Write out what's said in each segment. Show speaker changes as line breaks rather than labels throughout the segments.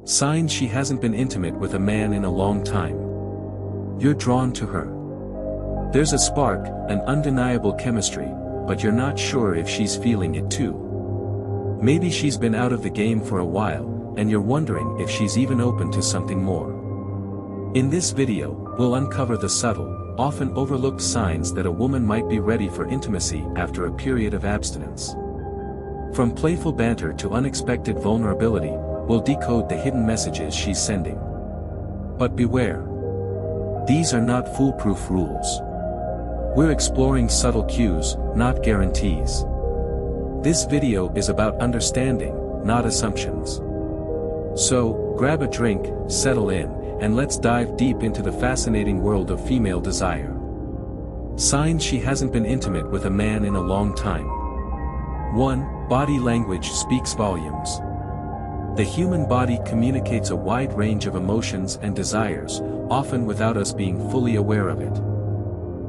Signs she hasn't been intimate with a man in a long time. You're drawn to her. There's a spark, an undeniable chemistry, but you're not sure if she's feeling it too. Maybe she's been out of the game for a while, and you're wondering if she's even open to something more. In this video, we'll uncover the subtle, often overlooked signs that a woman might be ready for intimacy after a period of abstinence. From playful banter to unexpected vulnerability, we'll decode the hidden messages she's sending. But beware. These are not foolproof rules. We're exploring subtle cues, not guarantees. This video is about understanding, not assumptions. So, grab a drink, settle in, and let's dive deep into the fascinating world of female desire. Signs she hasn't been intimate with a man in a long time. 1. Body language speaks volumes. The human body communicates a wide range of emotions and desires, often without us being fully aware of it.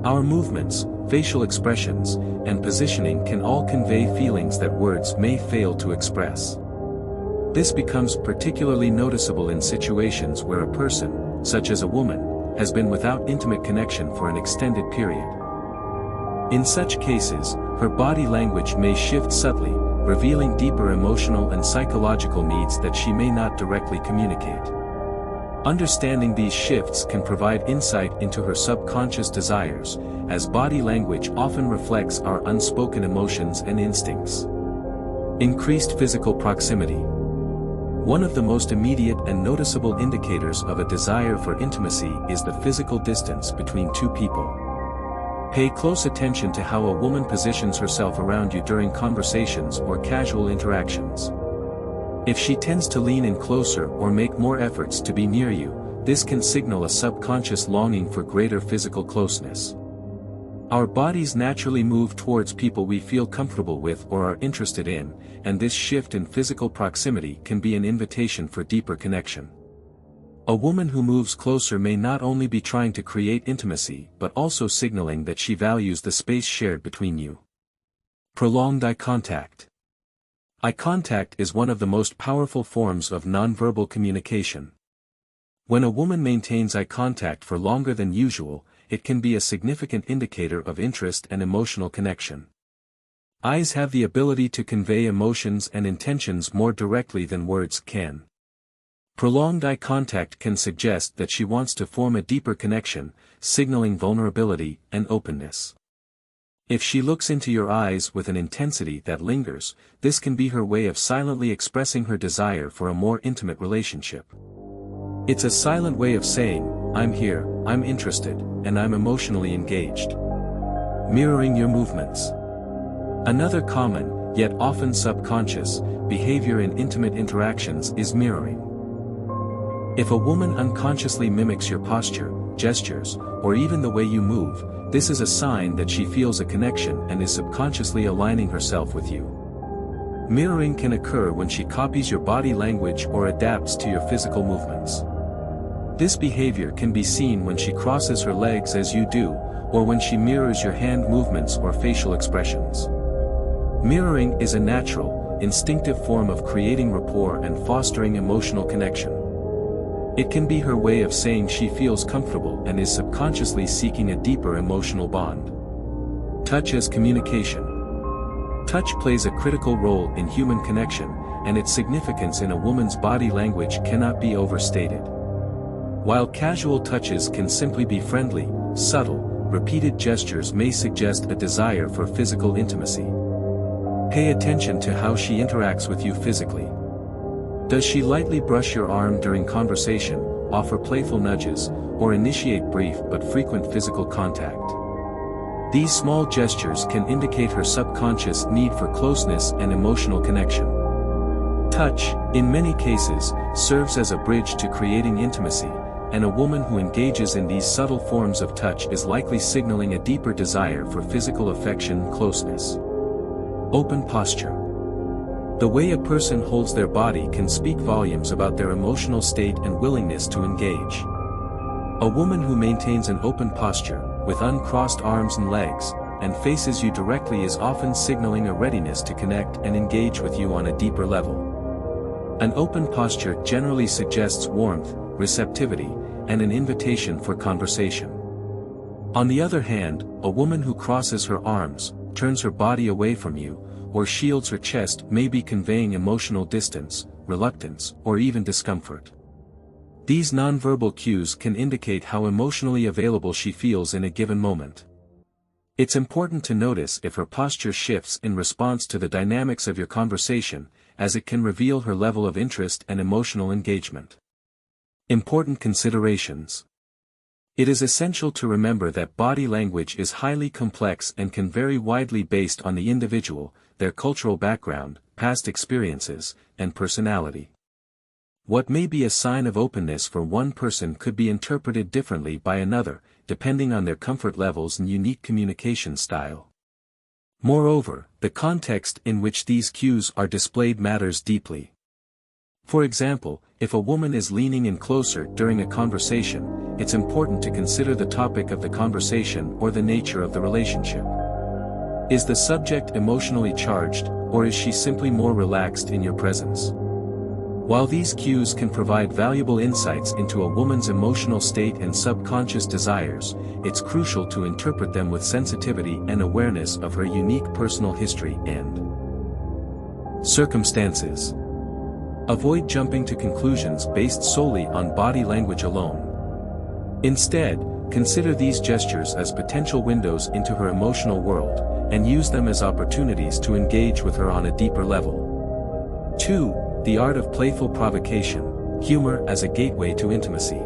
Our movements, facial expressions, and positioning can all convey feelings that words may fail to express. This becomes particularly noticeable in situations where a person, such as a woman, has been without intimate connection for an extended period. In such cases, her body language may shift subtly, revealing deeper emotional and psychological needs that she may not directly communicate. Understanding these shifts can provide insight into her subconscious desires, as body language often reflects our unspoken emotions and instincts. Increased physical proximity. One of the most immediate and noticeable indicators of a desire for intimacy is the physical distance between two people. Pay close attention to how a woman positions herself around you during conversations or casual interactions. If she tends to lean in closer or make more efforts to be near you, this can signal a subconscious longing for greater physical closeness. Our bodies naturally move towards people we feel comfortable with or are interested in, and this shift in physical proximity can be an invitation for deeper connection. A woman who moves closer may not only be trying to create intimacy but also signaling that she values the space shared between you. Prolonged eye contact. Eye contact is one of the most powerful forms of nonverbal communication. When a woman maintains eye contact for longer than usual, it can be a significant indicator of interest and emotional connection. Eyes have the ability to convey emotions and intentions more directly than words can. Prolonged eye contact can suggest that she wants to form a deeper connection, signaling vulnerability and openness. If she looks into your eyes with an intensity that lingers, this can be her way of silently expressing her desire for a more intimate relationship. It's a silent way of saying, "I'm here, I'm interested, and I'm emotionally engaged." Mirroring your movements. Another common, yet often subconscious, behavior in intimate interactions is mirroring. If a woman unconsciously mimics your posture, gestures, or even the way you move, this is a sign that she feels a connection and is subconsciously aligning herself with you. Mirroring can occur when she copies your body language or adapts to your physical movements. This behavior can be seen when she crosses her legs as you do, or when she mirrors your hand movements or facial expressions. Mirroring is a natural, instinctive form of creating rapport and fostering emotional connection. It can be her way of saying she feels comfortable and is subconsciously seeking a deeper emotional bond. Touch as communication. Touch plays a critical role in human connection, and its significance in a woman's body language cannot be overstated. While casual touches can simply be friendly, subtle, repeated gestures may suggest a desire for physical intimacy. Pay attention to how she interacts with you physically. Does she lightly brush your arm during conversation, offer playful nudges, or initiate brief but frequent physical contact? These small gestures can indicate her subconscious need for closeness and emotional connection. Touch, in many cases, serves as a bridge to creating intimacy, and a woman who engages in these subtle forms of touch is likely signaling a deeper desire for physical affection and closeness. Open posture. The way a person holds their body can speak volumes about their emotional state and willingness to engage. A woman who maintains an open posture, with uncrossed arms and legs, and faces you directly is often signaling a readiness to connect and engage with you on a deeper level. An open posture generally suggests warmth, receptivity, and an invitation for conversation. On the other hand, a woman who crosses her arms, turns her body away from you, or shields her chest may be conveying emotional distance, reluctance, or even discomfort. These nonverbal cues can indicate how emotionally available she feels in a given moment. It's important to notice if her posture shifts in response to the dynamics of your conversation, as it can reveal her level of interest and emotional engagement. Important considerations. It is essential to remember that body language is highly complex and can vary widely based on the individual, their cultural background, past experiences, and personality. What may be a sign of openness for one person could be interpreted differently by another, depending on their comfort levels and unique communication style. Moreover, the context in which these cues are displayed matters deeply. For example, if a woman is leaning in closer during a conversation, it's important to consider the topic of the conversation or the nature of the relationship. Is the subject emotionally charged, or is she simply more relaxed in your presence? While these cues can provide valuable insights into a woman's emotional state and subconscious desires, it's crucial to interpret them with sensitivity and awareness of her unique personal history and circumstances. Avoid jumping to conclusions based solely on body language alone. Instead, consider these gestures as potential windows into her emotional world, and use them as opportunities to engage with her on a deeper level. 2. The art of playful provocation, humor as a gateway to intimacy.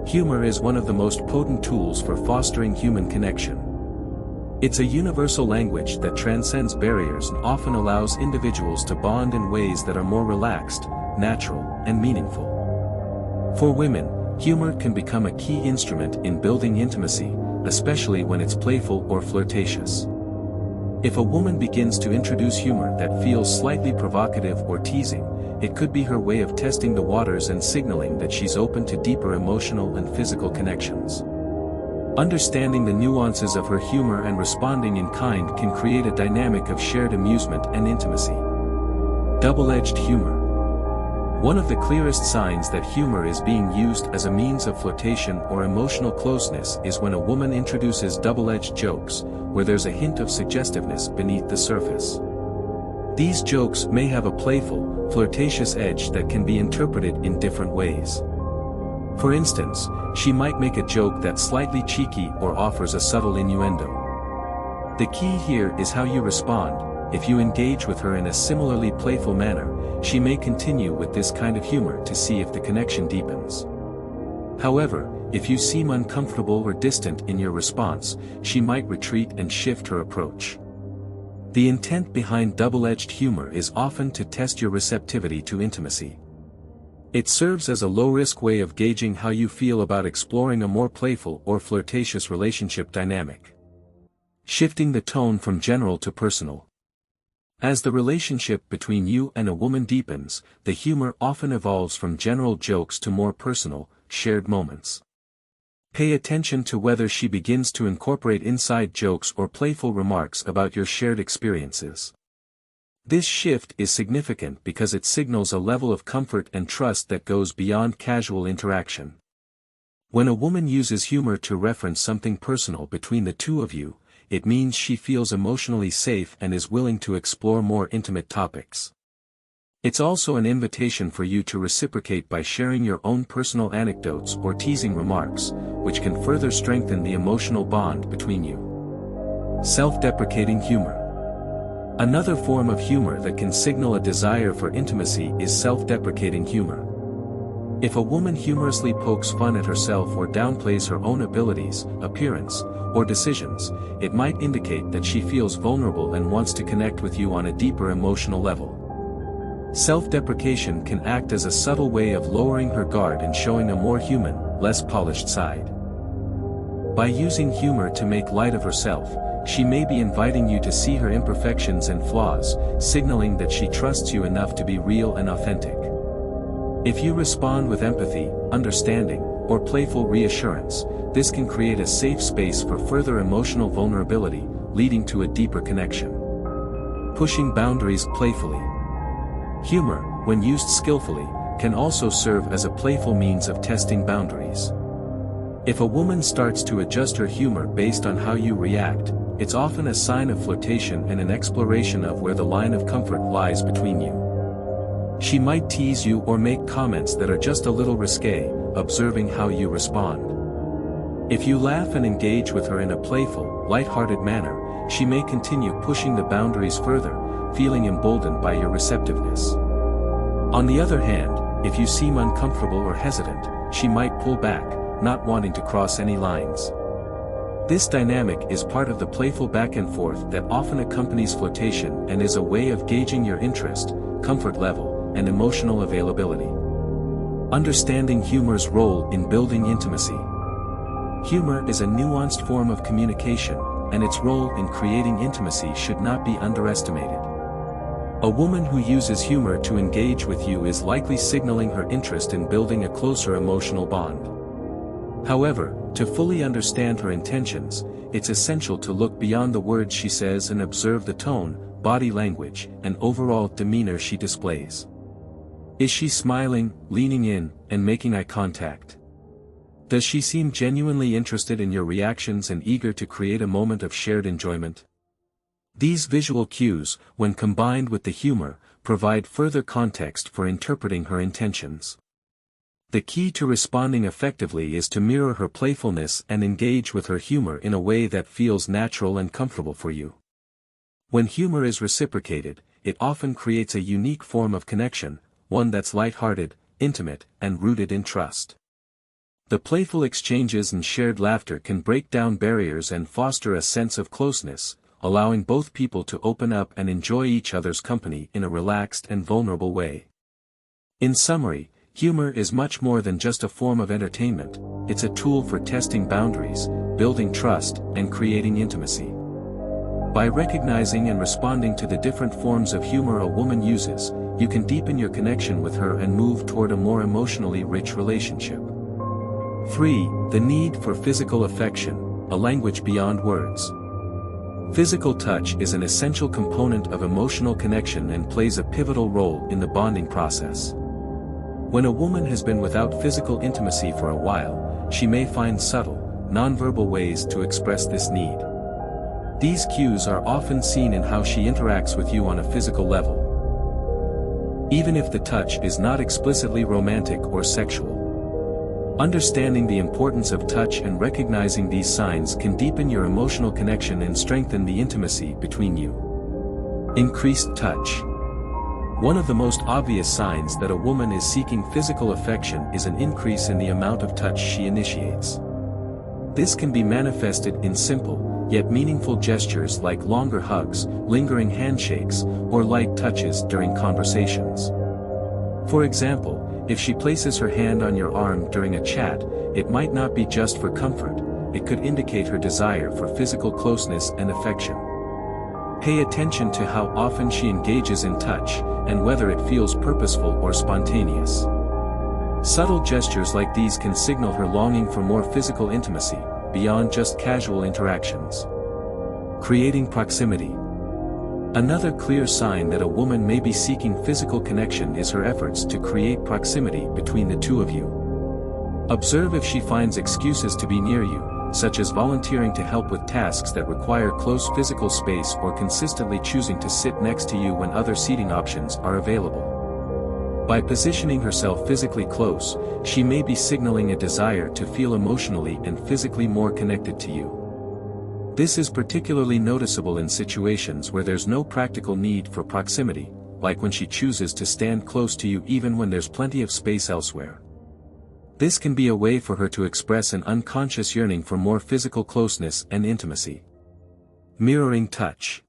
Humor is one of the most potent tools for fostering human connection. It's a universal language that transcends barriers and often allows individuals to bond in ways that are more relaxed, natural, and meaningful. For women, humor can become a key instrument in building intimacy, especially when it's playful or flirtatious. If a woman begins to introduce humor that feels slightly provocative or teasing, it could be her way of testing the waters and signaling that she's open to deeper emotional and physical connections. Understanding the nuances of her humor and responding in kind can create a dynamic of shared amusement and intimacy. Double-edged humor. One of the clearest signs that humor is being used as a means of flirtation or emotional closeness is when a woman introduces double-edged jokes, where there's a hint of suggestiveness beneath the surface. These jokes may have a playful, flirtatious edge that can be interpreted in different ways. For instance, she might make a joke that's slightly cheeky or offers a subtle innuendo. The key here is how you respond. If you engage with her in a similarly playful manner, she may continue with this kind of humor to see if the connection deepens. However, if you seem uncomfortable or distant in your response, she might retreat and shift her approach. The intent behind double-edged humor is often to test your receptivity to intimacy. It serves as a low-risk way of gauging how you feel about exploring a more playful or flirtatious relationship dynamic. Shifting the tone from general to personal. As the relationship between you and a woman deepens, the humor often evolves from general jokes to more personal, shared moments. Pay attention to whether she begins to incorporate inside jokes or playful remarks about your shared experiences. This shift is significant because it signals a level of comfort and trust that goes beyond casual interaction. When a woman uses humor to reference something personal between the two of you, it means she feels emotionally safe and is willing to explore more intimate topics. It's also an invitation for you to reciprocate by sharing your own personal anecdotes or teasing remarks, which can further strengthen the emotional bond between you. Self-deprecating humor. Another form of humor that can signal a desire for intimacy is self-deprecating humor. If a woman humorously pokes fun at herself or downplays her own abilities, appearance, or decisions, it might indicate that she feels vulnerable and wants to connect with you on a deeper emotional level. Self-deprecation can act as a subtle way of lowering her guard and showing a more human, less polished side. By using humor to make light of herself, she may be inviting you to see her imperfections and flaws, signaling that she trusts you enough to be real and authentic. If you respond with empathy, understanding, or playful reassurance, this can create a safe space for further emotional vulnerability, leading to a deeper connection. Pushing boundaries playfully. Humor, when used skillfully, can also serve as a playful means of testing boundaries. If a woman starts to adjust her humor based on how you react, it's often a sign of flirtation and an exploration of where the line of comfort lies between you. She might tease you or make comments that are just a little risque, observing how you respond. If you laugh and engage with her in a playful, light-hearted manner, she may continue pushing the boundaries further, feeling emboldened by your receptiveness. On the other hand, if you seem uncomfortable or hesitant, she might pull back, not wanting to cross any lines. This dynamic is part of the playful back and forth that often accompanies flirtation and is a way of gauging your interest, comfort level, and emotional availability. Understanding humor's role in building intimacy. Humor is a nuanced form of communication, and its role in creating intimacy should not be underestimated. A woman who uses humor to engage with you is likely signaling her interest in building a closer emotional bond. However, to fully understand her intentions, it's essential to look beyond the words she says and observe the tone, body language, and overall demeanor she displays. Is she smiling, leaning in, and making eye contact? Does she seem genuinely interested in your reactions and eager to create a moment of shared enjoyment? These visual cues, when combined with the humor, provide further context for interpreting her intentions. The key to responding effectively is to mirror her playfulness and engage with her humor in a way that feels natural and comfortable for you. When humor is reciprocated, it often creates a unique form of connection, one that's lighthearted, intimate, and rooted in trust. The playful exchanges and shared laughter can break down barriers and foster a sense of closeness, allowing both people to open up and enjoy each other's company in a relaxed and vulnerable way. In summary, humor is much more than just a form of entertainment, it's a tool for testing boundaries, building trust, and creating intimacy. By recognizing and responding to the different forms of humor a woman uses, you can deepen your connection with her and move toward a more emotionally rich relationship. 3. The need for physical affection, a language beyond words. Physical touch is an essential component of emotional connection and plays a pivotal role in the bonding process. When a woman has been without physical intimacy for a while, she may find subtle, nonverbal ways to express this need. These cues are often seen in how she interacts with you on a physical level, even if the touch is not explicitly romantic or sexual. Understanding the importance of touch and recognizing these signs can deepen your emotional connection and strengthen the intimacy between you. Increased touch. One of the most obvious signs that a woman is seeking physical affection is an increase in the amount of touch she initiates. This can be manifested in simple, yet meaningful gestures like longer hugs, lingering handshakes, or light touches during conversations. For example, if she places her hand on your arm during a chat, it might not be just for comfort, it could indicate her desire for physical closeness and affection. Pay attention to how often she engages in touch, and whether it feels purposeful or spontaneous. Subtle gestures like these can signal her longing for more physical intimacy, beyond just casual interactions. Creating proximity. Another clear sign that a woman may be seeking physical connection is her efforts to create proximity between the two of you. Observe if she finds excuses to be near you, such as volunteering to help with tasks that require close physical space or consistently choosing to sit next to you when other seating options are available. By positioning herself physically close, she may be signaling a desire to feel emotionally and physically more connected to you. This is particularly noticeable in situations where there's no practical need for proximity, like when she chooses to stand close to you even when there's plenty of space elsewhere. This can be a way for her to express an unconscious yearning for more physical closeness and intimacy. Mirroring touch.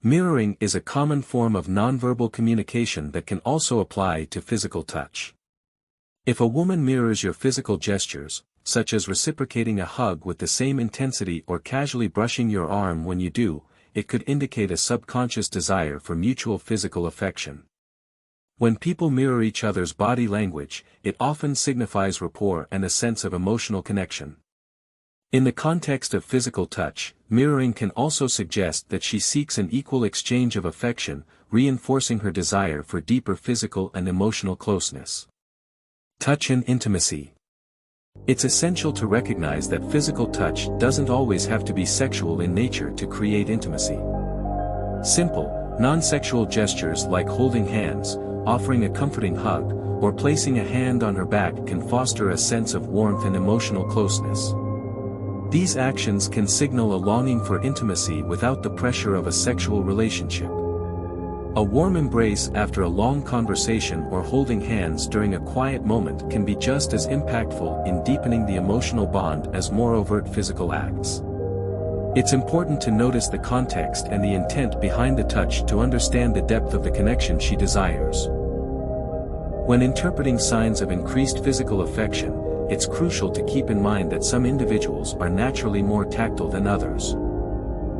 Mirroring is a common form of nonverbal communication that can also apply to physical touch. If a woman mirrors your physical gestures, such as reciprocating a hug with the same intensity or casually brushing your arm when you do, it could indicate a subconscious desire for mutual physical affection. When people mirror each other's body language, it often signifies rapport and a sense of emotional connection. In the context of physical touch, mirroring can also suggest that she seeks an equal exchange of affection, reinforcing her desire for deeper physical and emotional closeness. Touch and intimacy. It's essential to recognize that physical touch doesn't always have to be sexual in nature to create intimacy. Simple, non-sexual gestures like holding hands, offering a comforting hug, or placing a hand on her back can foster a sense of warmth and emotional closeness. These actions can signal a longing for intimacy without the pressure of a sexual relationship. A warm embrace after a long conversation or holding hands during a quiet moment can be just as impactful in deepening the emotional bond as more overt physical acts. It's important to notice the context and the intent behind the touch to understand the depth of the connection she desires. When interpreting signs of increased physical affection, it's crucial to keep in mind that some individuals are naturally more tactile than others.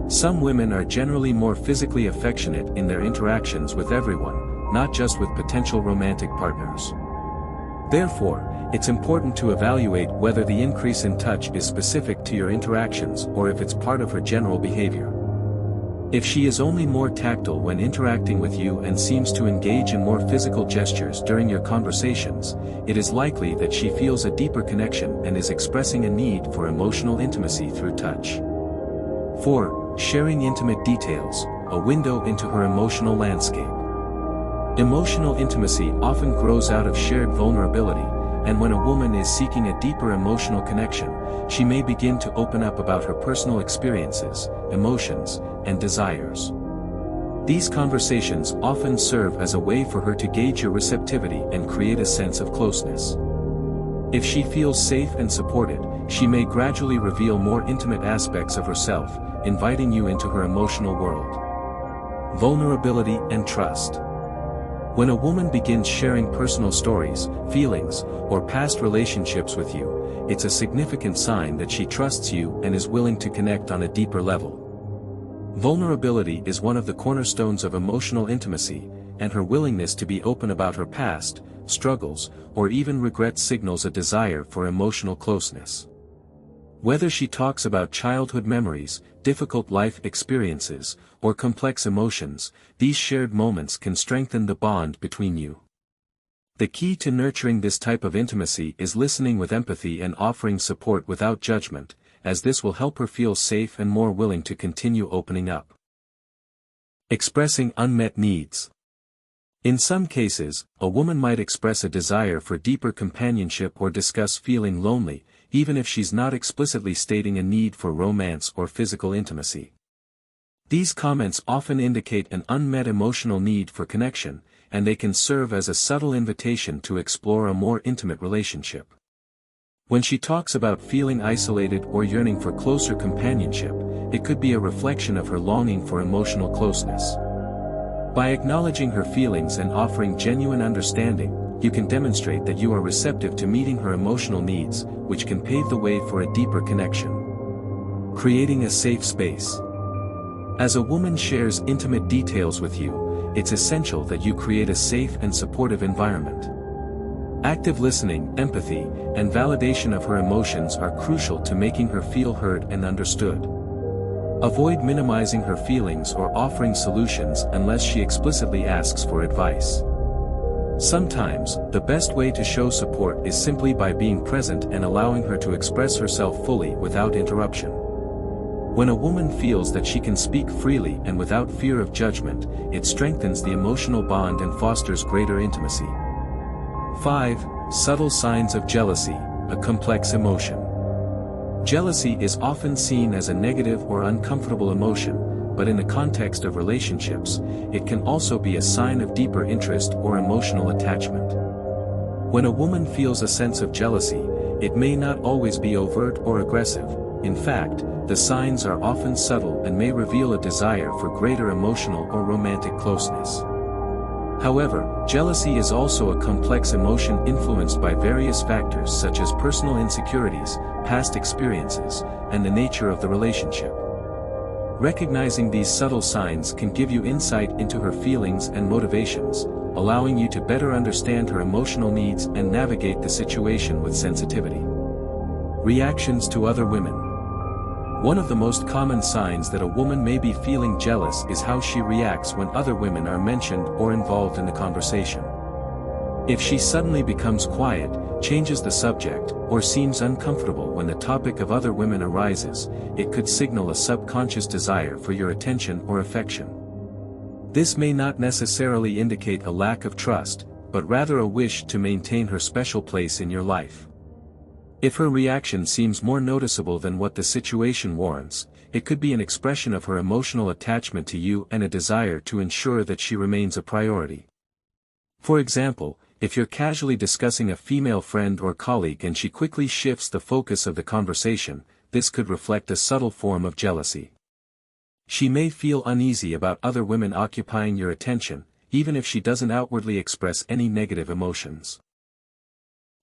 Some women are generally more physically affectionate in their interactions with everyone, not just with potential romantic partners. Therefore, it's important to evaluate whether the increase in touch is specific to your interactions or if it's part of her general behavior. If she is only more tactile when interacting with you and seems to engage in more physical gestures during your conversations, it is likely that she feels a deeper connection and is expressing a need for emotional intimacy through touch. 4. Sharing intimate details, a window into her emotional landscape. Emotional intimacy often grows out of shared vulnerability, and when a woman is seeking a deeper emotional connection, she may begin to open up about her personal experiences, emotions, and desires. These conversations often serve as a way for her to gauge your receptivity and create a sense of closeness. If she feels safe and supported, she may gradually reveal more intimate aspects of herself, inviting you into her emotional world. Vulnerability and trust. When a woman begins sharing personal stories, feelings, or past relationships with you, it's a significant sign that she trusts you and is willing to connect on a deeper level. Vulnerability is one of the cornerstones of emotional intimacy, and her willingness to be open about her past, struggles, or even regrets signals a desire for emotional closeness. Whether she talks about childhood memories, difficult life experiences, or complex emotions, these shared moments can strengthen the bond between you. The key to nurturing this type of intimacy is listening with empathy and offering support without judgment, as this will help her feel safe and more willing to continue opening up. Expressing unmet needs. In some cases, a woman might express a desire for deeper companionship or discuss feeling lonely, even if she's not explicitly stating a need for romance or physical intimacy. These comments often indicate an unmet emotional need for connection, and they can serve as a subtle invitation to explore a more intimate relationship. When she talks about feeling isolated or yearning for closer companionship, it could be a reflection of her longing for emotional closeness. By acknowledging her feelings and offering genuine understanding, you can demonstrate that you are receptive to meeting her emotional needs, which can pave the way for a deeper connection. Creating a safe space. As a woman shares intimate details with you, it's essential that you create a safe and supportive environment. Active listening, empathy, and validation of her emotions are crucial to making her feel heard and understood. Avoid minimizing her feelings or offering solutions unless she explicitly asks for advice. Sometimes, the best way to show support is simply by being present and allowing her to express herself fully without interruption. When a woman feels that she can speak freely and without fear of judgment, it strengthens the emotional bond and fosters greater intimacy. 5. Subtle signs of jealousy, a complex emotion. Jealousy is often seen as a negative or uncomfortable emotion, but in the context of relationships, it can also be a sign of deeper interest or emotional attachment. When a woman feels a sense of jealousy, it may not always be overt or aggressive. In fact, the signs are often subtle and may reveal a desire for greater emotional or romantic closeness. However, jealousy is also a complex emotion influenced by various factors such as personal insecurities, past experiences, and the nature of the relationship. Recognizing these subtle signs can give you insight into her feelings and motivations, allowing you to better understand her emotional needs and navigate the situation with sensitivity. Reactions to other women. One of the most common signs that a woman may be feeling jealous is how she reacts when other women are mentioned or involved in the conversation. If she suddenly becomes quiet, changes the subject, or seems uncomfortable when the topic of other women arises, it could signal a subconscious desire for your attention or affection. This may not necessarily indicate a lack of trust, but rather a wish to maintain her special place in your life. If her reaction seems more noticeable than what the situation warrants, it could be an expression of her emotional attachment to you and a desire to ensure that she remains a priority. For example, if you're casually discussing a female friend or colleague and she quickly shifts the focus of the conversation, this could reflect a subtle form of jealousy. She may feel uneasy about other women occupying your attention, even if she doesn't outwardly express any negative emotions.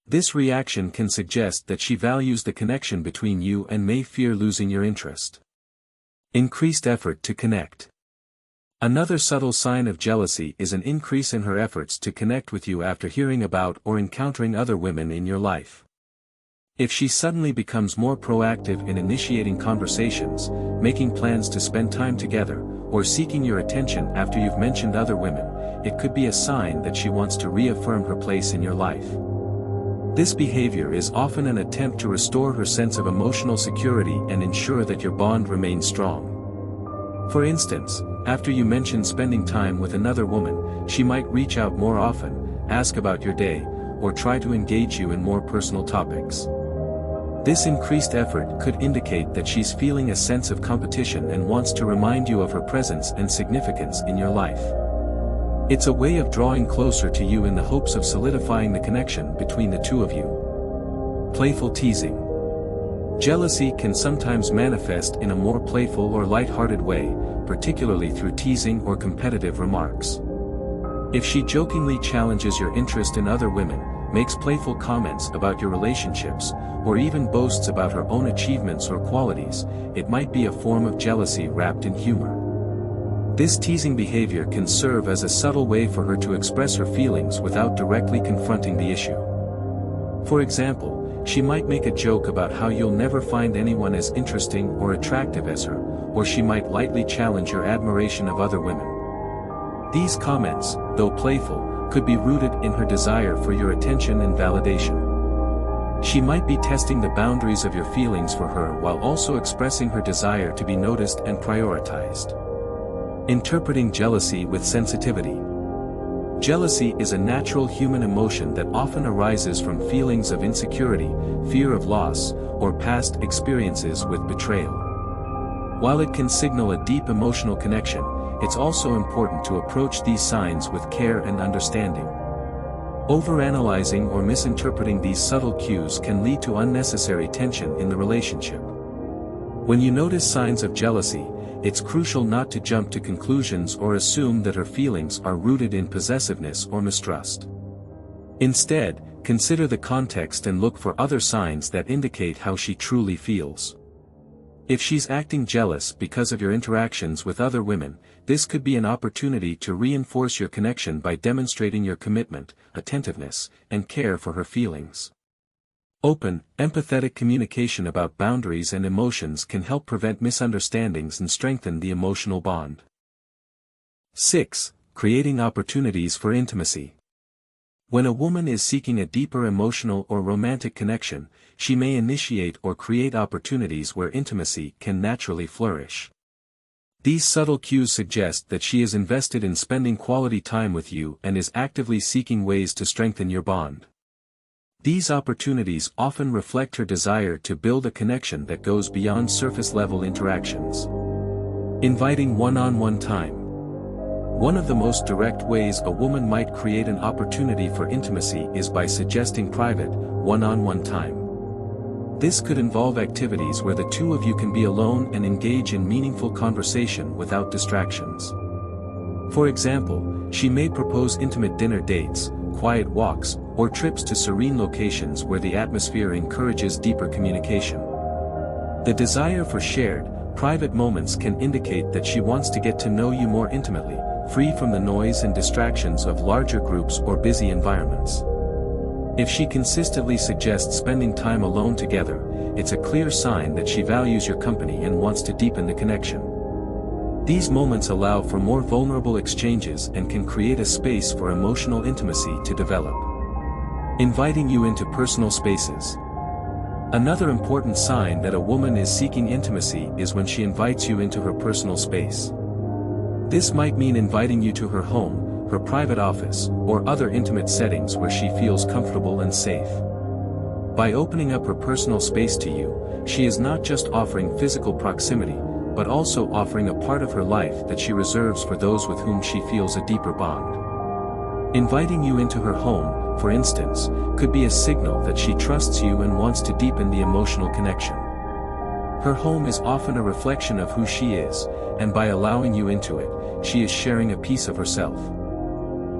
This reaction can suggest that she values the connection between you and may fear losing your interest. Increased effort to connect. Another subtle sign of jealousy is an increase in her efforts to connect with you after hearing about or encountering other women in your life. If she suddenly becomes more proactive in initiating conversations, making plans to spend time together, or seeking your attention after you've mentioned other women, it could be a sign that she wants to reaffirm her place in your life. This behavior is often an attempt to restore her sense of emotional security and ensure that your bond remains strong. For instance, after you mention spending time with another woman, she might reach out more often, ask about your day, or try to engage you in more personal topics. This increased effort could indicate that she's feeling a sense of competition and wants to remind you of her presence and significance in your life. It's a way of drawing closer to you in the hopes of solidifying the connection between the two of you. Playful teasing. Jealousy can sometimes manifest in a more playful or light-hearted way, particularly through teasing or competitive remarks. If she jokingly challenges your interest in other women, makes playful comments about your relationships, or even boasts about her own achievements or qualities, it might be a form of jealousy wrapped in humor. This teasing behavior can serve as a subtle way for her to express her feelings without directly confronting the issue. For example, she might make a joke about how you'll never find anyone as interesting or attractive as her, or she might lightly challenge your admiration of other women. These comments, though playful, could be rooted in her desire for your attention and validation. She might be testing the boundaries of your feelings for her while also expressing her desire to be noticed and prioritized. Interpreting jealousy with sensitivity. Jealousy is a natural human emotion that often arises from feelings of insecurity, fear of loss, or past experiences with betrayal. While it can signal a deep emotional connection, it's also important to approach these signs with care and understanding. Overanalyzing or misinterpreting these subtle cues can lead to unnecessary tension in the relationship. When you notice signs of jealousy, it's crucial not to jump to conclusions or assume that her feelings are rooted in possessiveness or mistrust. Instead, consider the context and look for other signs that indicate how she truly feels. If she's acting jealous because of your interactions with other women, this could be an opportunity to reinforce your connection by demonstrating your commitment, attentiveness, and care for her feelings. Open, empathetic communication about boundaries and emotions can help prevent misunderstandings and strengthen the emotional bond. 6. Creating opportunities for intimacy. When a woman is seeking a deeper emotional or romantic connection, she may initiate or create opportunities where intimacy can naturally flourish. These subtle cues suggest that she is invested in spending quality time with you and is actively seeking ways to strengthen your bond. These opportunities often reflect her desire to build a connection that goes beyond surface-level interactions. Inviting one-on-one time. One of the most direct ways a woman might create an opportunity for intimacy is by suggesting private, one-on-one time. This could involve activities where the two of you can be alone and engage in meaningful conversation without distractions. For example, she may propose intimate dinner dates, quiet walks, or trips to serene locations where the atmosphere encourages deeper communication. The desire for shared, private moments can indicate that she wants to get to know you more intimately, free from the noise and distractions of larger groups or busy environments. If she consistently suggests spending time alone together, it's a clear sign that she values your company and wants to deepen the connection. These moments allow for more vulnerable exchanges and can create a space for emotional intimacy to develop. Inviting you into personal spaces. Another important sign that a woman is seeking intimacy is when she invites you into her personal space. This might mean inviting you to her home, her private office, or other intimate settings where she feels comfortable and safe. By opening up her personal space to you, she is not just offering physical proximity, but also offering a part of her life that she reserves for those with whom she feels a deeper bond. Inviting you into her home, for instance, could be a signal that she trusts you and wants to deepen the emotional connection. Her home is often a reflection of who she is, and by allowing you into it, she is sharing a piece of herself.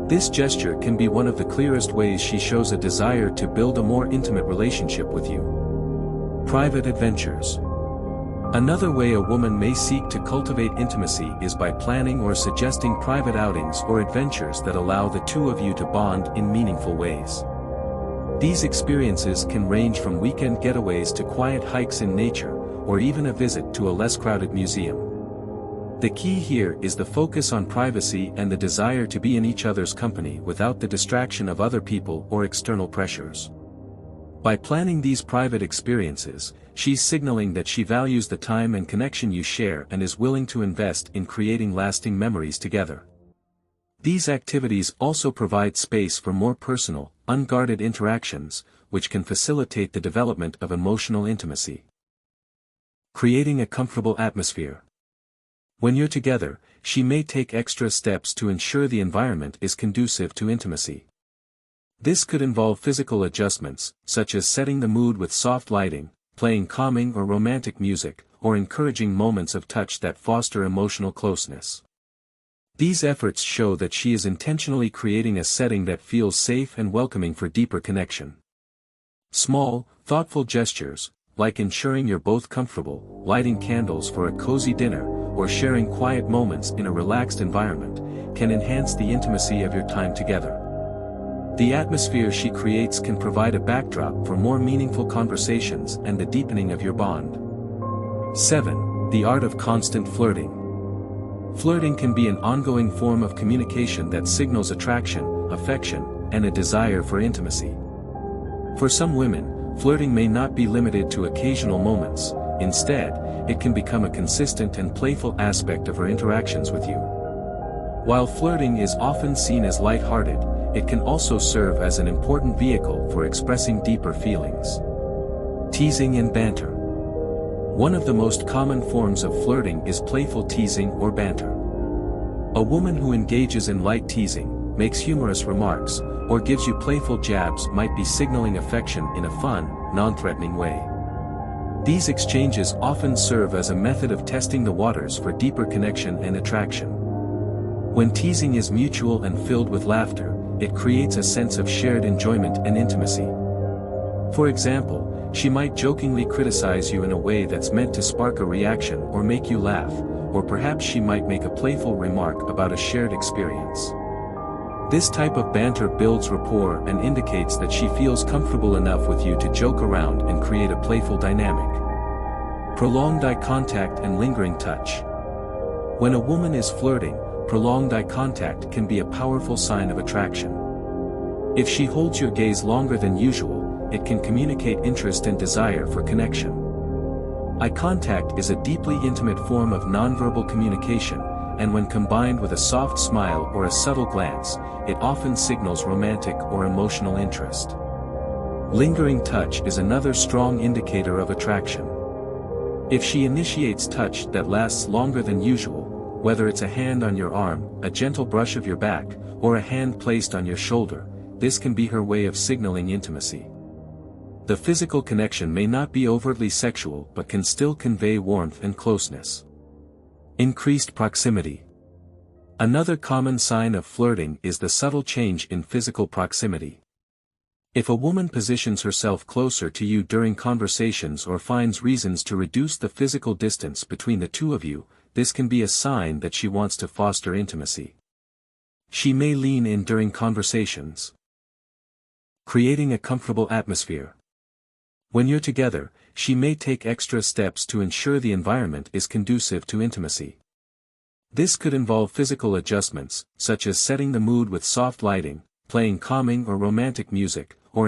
This gesture can be one of the clearest ways she shows a desire to build a more intimate relationship with you. Private adventures. Another way a woman may seek to cultivate intimacy is by planning or suggesting private outings or adventures that allow the two of you to bond in meaningful ways. These experiences can range from weekend getaways to quiet hikes in nature, or even a visit to a less crowded museum. The key here is the focus on privacy and the desire to be in each other's company without the distraction of other people or external pressures. By planning these private experiences, she's signaling that she values the time and connection you share and is willing to invest in creating lasting memories together. These activities also provide space for more personal, unguarded interactions, which can facilitate the development of emotional intimacy. Creating a comfortable atmosphere. When you're together, she may take extra steps to ensure the environment is conducive to intimacy. This could involve physical adjustments, such as setting the mood with soft lighting, playing calming or romantic music, or encouraging moments of touch that foster emotional closeness. These efforts show that she is intentionally creating a setting that feels safe and welcoming for deeper connection. Small, thoughtful gestures, like ensuring you're both comfortable, lighting candles for a cozy dinner, or sharing quiet moments in a relaxed environment, can enhance the intimacy of your time together. The atmosphere she creates can provide a backdrop for more meaningful conversations and the deepening of your bond. 7. The art of constant flirting. Flirting can be an ongoing form of communication that signals attraction, affection, and a desire for intimacy. For some women, flirting may not be limited to occasional moments. Instead, it can become a consistent and playful aspect of her interactions with you. While flirting is often seen as lighthearted, it can also serve as an important vehicle for expressing deeper feelings. Teasing and banter. One of the most common forms of flirting is playful teasing or banter. A woman who engages in light teasing, makes humorous remarks, or gives you playful jabs might be signaling affection in a fun, non-threatening way. These exchanges often serve as a method of testing the waters for deeper connection and attraction. When teasing is mutual and filled with laughter, it creates a sense of shared enjoyment and intimacy. For example, she might jokingly criticize you in a way that's meant to spark a reaction or make you laugh, or perhaps she might make a playful remark about a shared experience. This type of banter builds rapport and indicates that she feels comfortable enough with you to joke around and create a playful dynamic. Prolonged eye contact and lingering touch. When a woman is flirting, prolonged eye contact can be a powerful sign of attraction. If she holds your gaze longer than usual, it can communicate interest and desire for connection. Eye contact is a deeply intimate form of nonverbal communication, and when combined with a soft smile or a subtle glance, it often signals romantic or emotional interest. Lingering touch is another strong indicator of attraction. If she initiates touch that lasts longer than usual, whether it's a hand on your arm, a gentle brush of your back, or a hand placed on your shoulder, this can be her way of signaling intimacy. The physical connection may not be overtly sexual but can still convey warmth and closeness. Increased proximity. Another common sign of flirting is the subtle change in physical proximity. If a woman positions herself closer to you during conversations or finds reasons to reduce the physical distance between the two of you, this can be a sign that she wants to foster intimacy. She may lean in during conversations, Creating a comfortable atmosphere. When you're together, she may take extra steps to ensure the environment is conducive to intimacy. This could involve physical adjustments, such as setting the mood with soft lighting, playing calming or romantic music, or